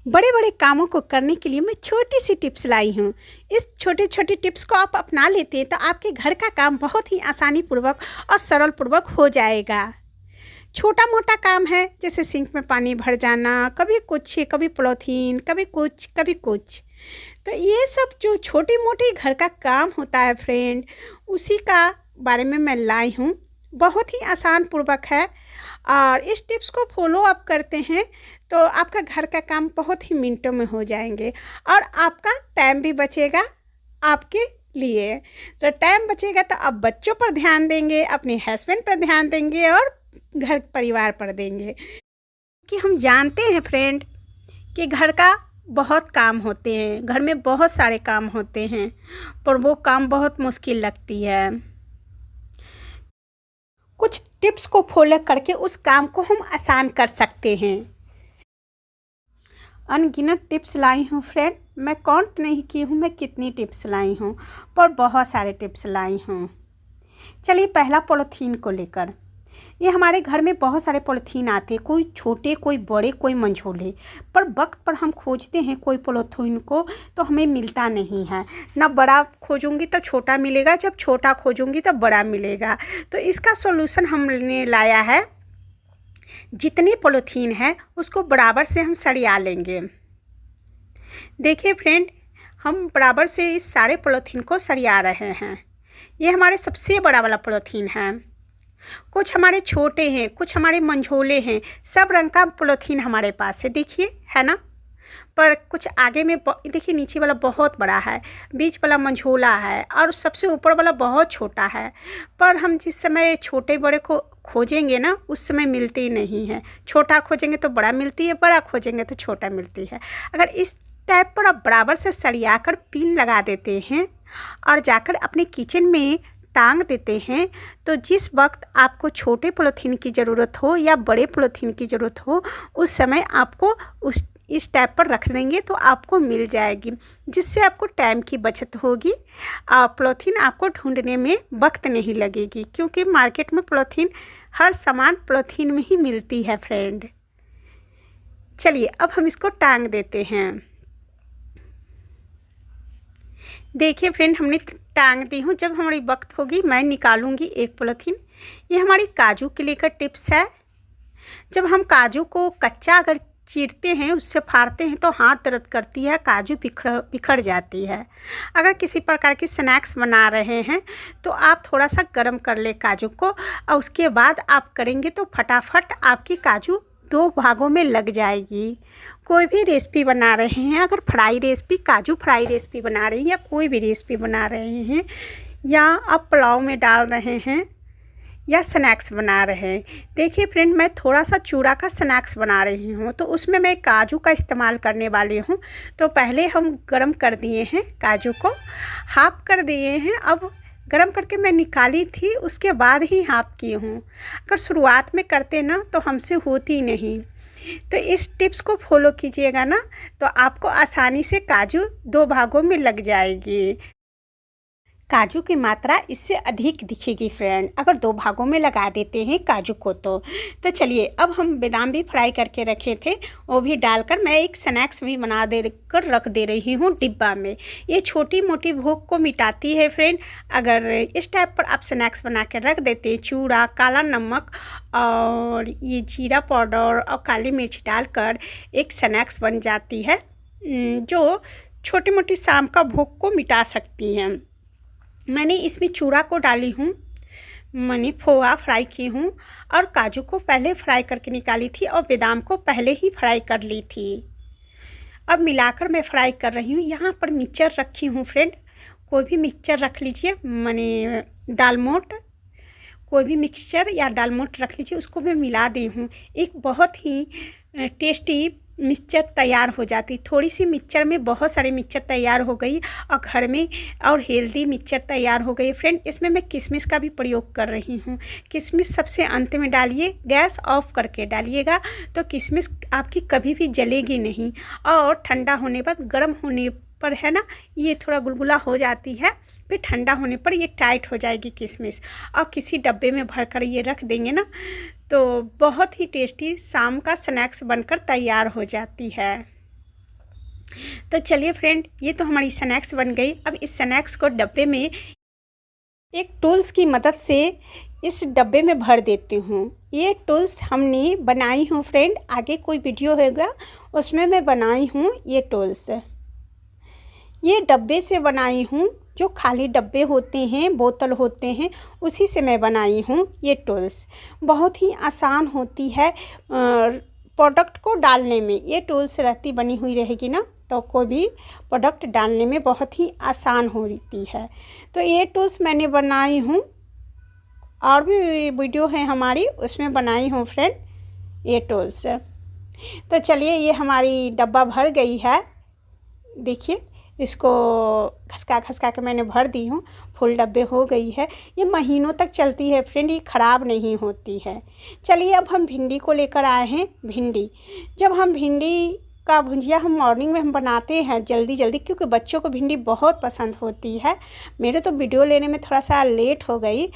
बड़े बड़े कामों को करने के लिए मैं छोटी सी टिप्स लाई हूँ। इस छोटे छोटे टिप्स को आप अपना लेते हैं तो आपके घर का काम बहुत ही आसानी पूर्वक और सरल पूर्वक हो जाएगा। छोटा मोटा काम है, जैसे सिंक में पानी भर जाना, कभी कुछ, कभी पॉलीथीन, कभी कुछ कभी कुछ। तो ये सब जो छोटी मोटी घर का काम होता है फ्रेंड, उसी का बारे में मैं लाई हूँ। बहुत ही आसान पूर्वक है और इस टिप्स को फॉलो अप करते हैं तो आपका घर का काम बहुत ही मिनटों में हो जाएंगे और आपका टाइम भी बचेगा आपके लिए। तो टाइम बचेगा तो आप बच्चों पर ध्यान देंगे, अपने हस्बैंड पर ध्यान देंगे और घर परिवार पर देंगे। कि हम जानते हैं फ्रेंड कि घर का बहुत काम होते हैं, घर में बहुत सारे काम होते हैं, पर वो काम बहुत मुश्किल लगती है। कुछ टिप्स को फॉलो करके उस काम को हम आसान कर सकते हैं। अनगिनत टिप्स लाई हूँ फ्रेंड, मैं काउंट नहीं की हूँ मैं कितनी टिप्स लाई हूँ, पर बहुत सारे टिप्स लाई हूँ। चलिए, पहला पॉलीथीन को लेकर। ये हमारे घर में बहुत सारे पॉलीथीन आते हैं, कोई छोटे, कोई बड़े, कोई मंझोले, पर वक्त पर हम खोजते हैं कोई पॉलीथीन को तो हमें मिलता नहीं है। ना बड़ा खोजूंगी तो छोटा मिलेगा, जब छोटा खोजूंगी तो बड़ा मिलेगा। तो इसका सॉल्यूशन हमने लाया है, जितनी पॉलीथीन है उसको बराबर से हम सरिया लेंगे। देखिए फ्रेंड, हम बराबर से इस सारे पॉलीथीन को सरिया रहे हैं। ये हमारे सबसे बड़ा वाला पॉलीथीन है। कुछ हमारे छोटे हैं, कुछ हमारे मंझोले हैं, सब रंग का पॉलीथीन हमारे पास है, देखिए, है ना। पर कुछ आगे में देखिए, नीचे वाला बहुत बड़ा है, बीच वाला मंझोला है और सबसे ऊपर वाला बहुत छोटा है। पर हम जिस समय छोटे बड़े को खोजेंगे ना, उस समय मिलती नहीं है। छोटा खोजेंगे तो बड़ा मिलती है, बड़ा खोजेंगे तो छोटा मिलती है। अगर इस टाइप पर आप बराबर से सरिया कर पिन लगा देते हैं और जाकर अपने किचन में टांग देते हैं, तो जिस वक्त आपको छोटे पॉलीथीन की ज़रूरत हो या बड़े पॉलीथीन की ज़रूरत हो, उस समय आपको इस टाइप पर रख देंगे तो आपको मिल जाएगी, जिससे आपको टाइम की बचत होगी और पॉलीथीन आपको ढूंढने में वक्त नहीं लगेगी, क्योंकि मार्केट में पॉलीथीन, हर सामान पॉलीथीन में ही मिलती है फ्रेंड। चलिए, अब हम इसको टांग देते हैं। देखिए फ्रेंड, हमने टांग दी हूँ। जब हमारी वक्त होगी मैं निकालूंगी एक पॉलीथीन। ये हमारी काजू के लेकर टिप्स है। जब हम काजू को कच्चा अगर चीरते हैं, उससे फाड़ते हैं तो हाथ दर्द करती है, काजू बिखर जाती है। अगर किसी प्रकार की स्नैक्स बना रहे हैं तो आप थोड़ा सा गर्म कर ले काजू को और उसके बाद आप करेंगे तो फटाफट आपकी काजू 2 भागों में लग जाएगी। कोई भी रेसिपी बना रहे हैं, अगर फ्राई रेसिपी, काजू फ्राई रेसिपी बना रही हैं या कोई भी रेसिपी बना रहे हैं, या आप पुलाव में डाल रहे हैं या स्नैक्स बना रहे हैं। देखिए फ्रेंड, मैं थोड़ा सा चूड़ा का स्नैक्स बना रही हूँ तो उसमें मैं काजू का इस्तेमाल करने वाली हूँ। तो पहले हम गरम कर दिए हैं, काजू को हाफ कर दिए हैं। अब गरम करके मैं निकाली थी, उसके बाद ही हाफ की हूँ। अगर शुरुआत में करते ना तो हमसे होती नहीं। तो इस टिप्स को फॉलो कीजिएगा ना, तो आपको आसानी से काजू 2 भागों में लग जाएगी। काजू की मात्रा इससे अधिक दिखेगी फ्रेंड, अगर 2 भागों में लगा देते हैं काजू को तो चलिए, अब हम बादाम भी फ्राई करके रखे थे, वो भी डालकर मैं एक स्नैक्स भी बना दे कर रख दे रही हूँ डिब्बा में। ये छोटी मोटी भूख को मिटाती है फ्रेंड। अगर इस टाइप पर आप स्नैक्स बना के रख देते हैं, चूड़ा, काला नमक और ये जीरा पाउडर और काली मिर्च डालकर एक स्नैक्स बन जाती है, जो छोटी मोटी शाम का भूख को मिटा सकती हैं। मैंने इसमें चूड़ा को डाली हूँ, मैंने खोआ फ्राई की हूँ और काजू को पहले फ्राई करके निकाली थी और बादाम को पहले ही फ्राई कर ली थी। अब मिलाकर मैं फ्राई कर रही हूँ। यहाँ पर मिक्सचर रखी हूँ फ्रेंड, कोई भी मिक्सचर रख लीजिए, मैंने दालमोट, कोई भी मिक्सचर या दालमोट रख लीजिए, उसको मैं मिला दी हूँ। एक बहुत ही टेस्टी मिक्सचर तैयार हो जाती। थोड़ी सी मिक्सचर में बहुत सारी मिक्सचर तैयार हो गई और घर में और हेल्दी मिक्सचर तैयार हो गई फ्रेंड। इसमें मैं किशमिश का भी प्रयोग कर रही हूँ। किशमिश सबसे अंत में डालिए, गैस ऑफ करके डालिएगा तो किशमिश आपकी कभी भी जलेगी नहीं। और ठंडा होने पर, गर्म होने पर है ना, ये थोड़ा गुलगुला हो जाती है, फिर ठंडा होने पर ये टाइट हो जाएगी किशमिश। और किसी डब्बे में भरकर ये रख देंगे ना, तो बहुत ही टेस्टी शाम का स्नैक्स बनकर तैयार हो जाती है। तो चलिए फ्रेंड, ये तो हमारी स्नैक्स बन गई। अब इस स्नैक्स को डब्बे में एक टूल्स की मदद से इस डब्बे में भर देती हूँ। ये टूल्स हमने बनाई हूँ फ्रेंड, आगे कोई वीडियो होगा उसमें मैं बनाई हूँ ये टूल्स। ये डब्बे से बनाई हूँ, जो खाली डब्बे होते हैं, बोतल होते हैं, उसी से मैं बनाई हूँ ये टूल्स। बहुत ही आसान होती है प्रोडक्ट को डालने में। ये टूल्स रहती बनी हुई रहेगी ना, तो कोई भी प्रोडक्ट डालने में बहुत ही आसान होती है। तो ये टूल्स मैंने बनाई हूँ, और भी वीडियो है हमारी, उसमें बनाई हूँ फ्रेंड ये टूल्स। तो चलिए, ये हमारी डब्बा भर गई है। देखिए, इसको खसका खसका के मैंने भर दी हूँ, फुल डब्बे हो गई है। ये महीनों तक चलती है फ्रेंड, ये ख़राब नहीं होती है। चलिए, अब हम भिंडी को लेकर आए हैं। भिंडी, जब हम भिंडी का भुजिया हम मॉर्निंग में हम बनाते हैं जल्दी जल्दी, क्योंकि बच्चों को भिंडी बहुत पसंद होती है। मेरे तो वीडियो लेने में थोड़ा सा लेट हो गई,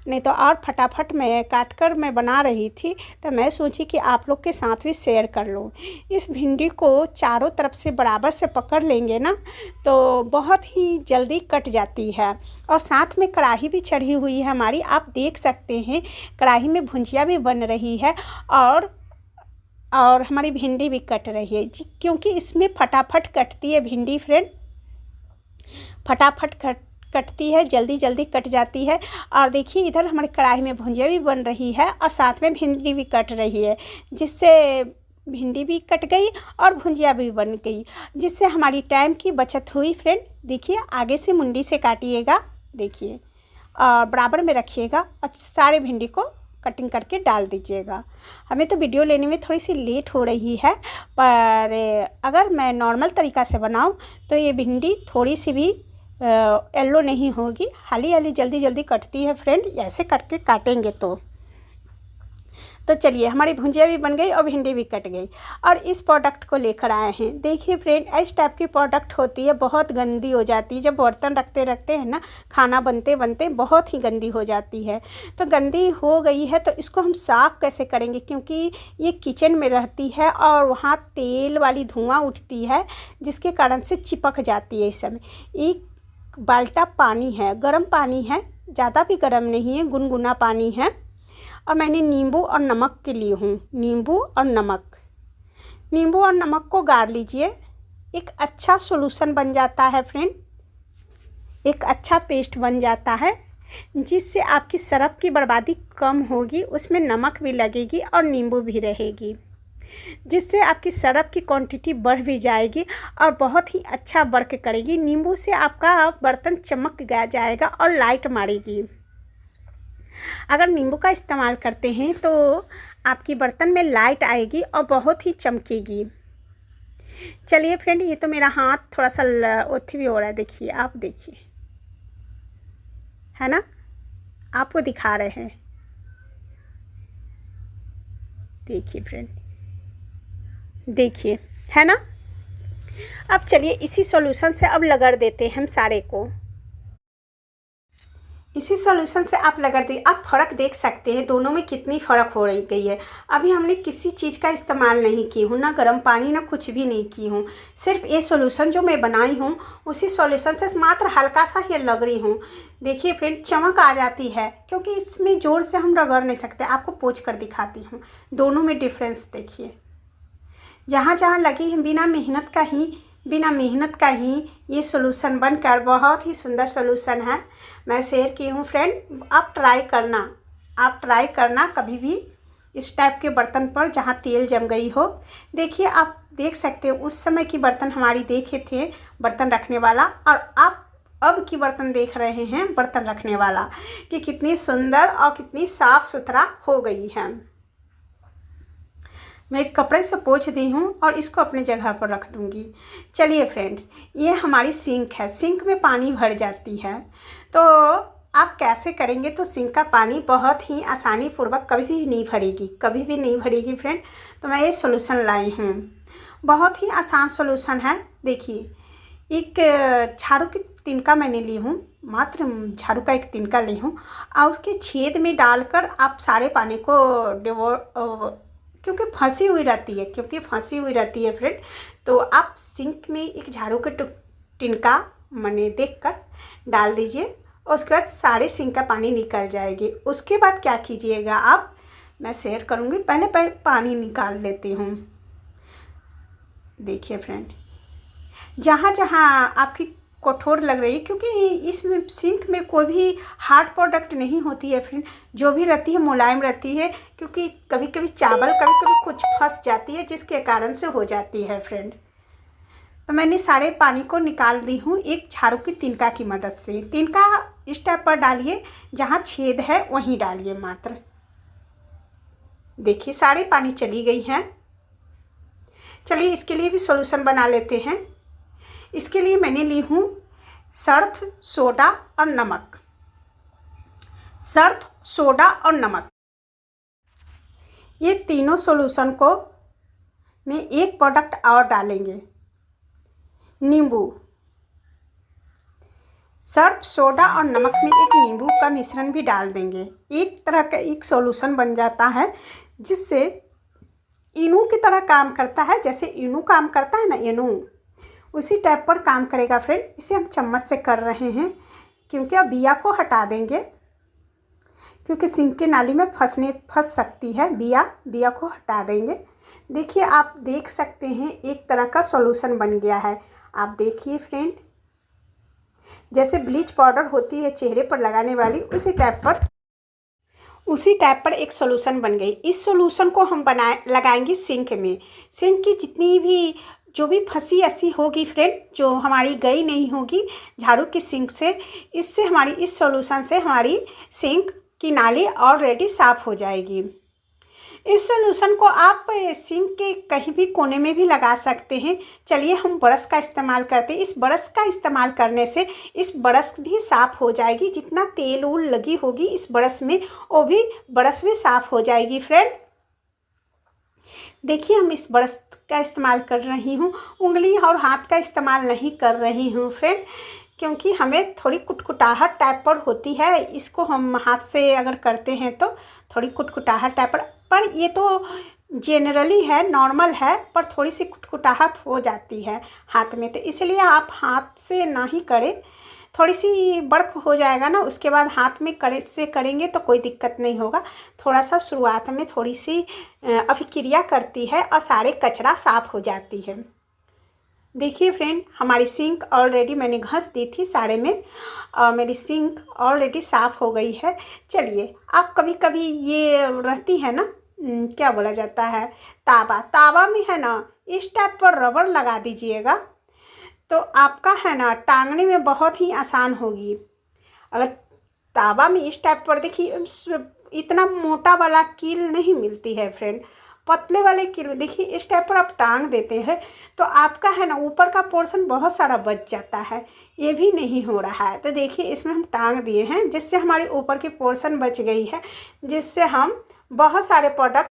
नहीं तो और फटाफट मैं काट कर मैं बना रही थी। तो मैं सोची कि आप लोग के साथ भी शेयर कर लूँ। इस भिंडी को चारों तरफ से बराबर से पकड़ लेंगे ना, तो बहुत ही जल्दी कट जाती है। और साथ में कढ़ाई भी चढ़ी हुई है हमारी, आप देख सकते हैं कढ़ाई में भुजिया भी बन रही है, और हमारी भिंडी भी कट रही है जी, क्योंकि इसमें फटाफट कटती है भिंडी फ्रेंड, फटाफट कटती है, जल्दी जल्दी कट जाती है। और देखिए, इधर हमारी कढ़ाई में भुजिया भी बन रही है और साथ में भिंडी भी कट रही है, जिससे भिंडी भी कट गई और भुजिया भी बन गई, जिससे हमारी टाइम की बचत हुई फ्रेंड। देखिए, आगे से मुंडी से काटिएगा, देखिए, और बराबर में रखिएगा और सारे भिंडी को कटिंग करके डाल दीजिएगा। हमें तो वीडियो लेने में थोड़ी सी लेट हो रही है, पर अगर मैं नॉर्मल तरीक़ा से बनाऊं तो ये भिंडी थोड़ी सी भी येलो नहीं होगी, हाली हाली जल्दी जल्दी कटती है फ्रेंड, ऐसे करके काटेंगे तो चलिए, हमारी भुजिया भी बन गई और भिंडी भी कट गई। और इस प्रोडक्ट को लेकर आए हैं। देखिए फ्रेंड, इस टाइप की प्रोडक्ट होती है, बहुत गंदी हो जाती है। जब बर्तन रखते रखते हैं ना, खाना बनते बनते बहुत ही गंदी हो जाती है। तो गंदी हो गई है तो इसको हम साफ़ कैसे करेंगे, क्योंकि ये किचन में रहती है और वहाँ तेल वाली धुआँ उठती है, जिसके कारण से चिपक जाती है। इस समय एक बाल्टा पानी है, गर्म पानी है, ज़्यादा भी गर्म नहीं है, गुनगुना पानी है। और मैंने नींबू और नमक के लिए हूँ, नींबू और नमक को गाड़ लीजिए। एक अच्छा सॉल्यूशन बन जाता है फ्रेंड, एक अच्छा पेस्ट बन जाता है, जिससे आपकी सरफ की बर्बादी कम होगी, उसमें नमक भी लगेगी और नींबू भी रहेगी, जिससे आपकी सरफ की क्वांटिटी बढ़ भी जाएगी और बहुत ही अच्छा वर्क करेगी। नींबू से आपका बर्तन चमक जाएगा और लाइट मारेगी। अगर नींबू का इस्तेमाल करते हैं तो आपकी बर्तन में लाइट आएगी और बहुत ही चमकेगी। चलिए फ्रेंड, ये तो मेरा हाथ थोड़ा सा ओथी भी हो रहा है, देखिए, आप देखिए, है ना, आपको दिखा रहे हैं, देखिए फ्रेंड, देखिए, है ना। अब चलिए, इसी सॉल्यूशन से अब रगड़ देते हैं हम सारे को। इसी सॉल्यूशन से आप रगड़ दी, आप फ़र्क देख सकते हैं दोनों में कितनी फ़र्क हो रही गई है। अभी हमने किसी चीज़ का इस्तेमाल नहीं की हूँ, ना गर्म पानी ना कुछ भी नहीं की हूँ, सिर्फ ये सॉल्यूशन जो मैं बनाई हूँ उसी सॉल्यूशन से मात्र हल्का सा ही रगड़ी हूँ। देखिए फ्रेंड, चमक आ जाती है, क्योंकि इसमें ज़ोर से हम रगड़ नहीं सकते। आपको पोंछ कर दिखाती हूँ, दोनों में डिफरेंस देखिए। जहाँ जहाँ लगी है, बिना मेहनत का ही ये सॉल्यूशन बनकर बहुत ही सुंदर सॉल्यूशन है, मैं शेयर की हूँ फ्रेंड। आप ट्राई करना कभी भी इस टाइप के बर्तन पर जहाँ तेल जम गई हो। देखिए, आप देख सकते हैं उस समय की बर्तन हमारी देखे थे बर्तन रखने वाला, और आप अब की बर्तन देख रहे हैं बर्तन रखने वाला, कि कितनी सुंदर और कितनी साफ़ सुथरा हो गई है। मैं एक कपड़े से पोंछ दी हूँ और इसको अपनी जगह पर रख दूँगी। चलिए फ्रेंड्स, ये हमारी सिंक है, सिंक में पानी भर जाती है, तो आप कैसे करेंगे, तो सिंक का पानी बहुत ही आसानी पूर्वक कभी भी नहीं भरेगी फ्रेंड। तो मैं ये सॉल्यूशन लाई हूँ, बहुत ही आसान सॉल्यूशन है। देखिए, एक झाड़ू की तिनका मैंने ली हूँ, मात्र झाड़ू का एक तिनका ली हूँ, और उसके छेद में डालकर आप सारे पानी को क्योंकि फंसी हुई रहती है फ्रेंड। तो आप सिंक में एक झाड़ू का तिनका मैंने देख कर डाल दीजिए और उसके बाद सारे सिंक का पानी निकल जाएगी। उसके बाद क्या कीजिएगा आप, मैं शेयर करूँगी, पहले पानी निकाल लेती हूँ। देखिए फ्रेंड, जहाँ जहाँ आपकी कठोर लग रही है, क्योंकि इसमें सिंक में कोई भी हार्ड प्रोडक्ट नहीं होती है फ्रेंड, जो भी रहती है मुलायम रहती है, क्योंकि कभी कभी चावल कभी कभी कुछ फंस जाती है जिसके कारण से हो जाती है फ्रेंड। तो मैंने सारे पानी को निकाल दी हूँ एक झाड़ू की तिनका की मदद से। तिनका इस टाइप पर डालिए, जहाँ छेद है वहीं डालिए मात्र। देखिए सारे पानी चली गई हैं। चलिए इसके लिए भी सॉल्यूशन बना लेते हैं। इसके लिए मैंने ली हूँ सर्फ, सोडा और नमक। सर्फ, सोडा और नमक, ये तीनों सॉल्यूशन को में एक प्रोडक्ट और डालेंगे, नींबू। सर्फ, सोडा और नमक में एक नींबू का मिश्रण भी डाल देंगे। एक तरह का एक सॉल्यूशन बन जाता है जिससे इनो की तरह काम करता है। जैसे इनो काम करता है ना, इनो उसी टाइप पर काम करेगा फ्रेंड। इसे हम चम्मच से कर रहे हैं क्योंकि अब बिया को हटा देंगे, क्योंकि सिंक के नाली में फंस सकती है बिया को हटा देंगे। देखिए आप देख सकते हैं एक तरह का सॉल्यूशन बन गया है। आप देखिए फ्रेंड, जैसे ब्लीच पाउडर होती है चेहरे पर लगाने वाली, उसी टाइप पर एक सॉल्यूशन बन गई। इस सॉल्यूशन को हम लगाएंगे सिंक में। सिंक की जितनी भी जो भी फंसी ऐसी होगी फ्रेंड, जो हमारी गई नहीं होगी झाड़ू की सिंक से, इससे हमारी इस सॉल्यूशन से हमारी सिंक की नाली ऑलरेडी साफ़ हो जाएगी। इस सॉल्यूशन को आप सिंक के कहीं भी कोने में भी लगा सकते हैं। चलिए हम ब्रश का इस्तेमाल करते हैं। इस ब्रश का इस्तेमाल करने से इस ब्रश भी साफ़ हो जाएगी। जितना तेल उल लगी होगी इस ब्रश में, वो भी ब्रश भी साफ़ हो जाएगी फ्रेंड। देखिए हम इस ब्रश का इस्तेमाल कर रही हूँ, उंगली और हाथ का इस्तेमाल नहीं कर रही हूँ फ्रेंड, क्योंकि हमें थोड़ी कुटकुटाहट टाइप पर होती है। इसको हम हाथ से अगर करते हैं तो थोड़ी कुटकुटाहट टाइप पर ये तो जनरली है, नॉर्मल है, पर थोड़ी सी कुटकुटाहट हो जाती है हाथ में। तो इसलिए आप हाथ से ना ही करें, थोड़ी सी बर्फ हो जाएगा ना, उसके बाद हाथ में करेंगे तो कोई दिक्कत नहीं होगा। थोड़ा सा शुरुआत में थोड़ी सी अभिक्रिया करती है और सारे कचरा साफ़ हो जाती है। देखिए फ्रेंड, हमारी सिंक ऑलरेडी मैंने घस दी थी सारे में, और मेरी सिंक ऑलरेडी साफ़ हो गई है। चलिए आप कभी कभी ये रहती है ना, क्या बोला जाता है, तावा में है ना, इस टाइप पर रबर लगा दीजिएगा तो आपका है ना टांगने में बहुत ही आसान होगी। अगर तावा में इस टाइप पर, देखिए इतना मोटा वाला कील नहीं मिलती है फ्रेंड, पतले वाले कील, देखिए इस टाइप पर आप टांग देते हैं तो आपका है ना ऊपर का पोर्शन बहुत सारा बच जाता है। ये भी नहीं हो रहा है तो देखिए इसमें हम टांग दिए हैं, जिससे हमारी ऊपर की पोर्शन बच गई है, जिससे हम बहुत सारे प्रोडक्ट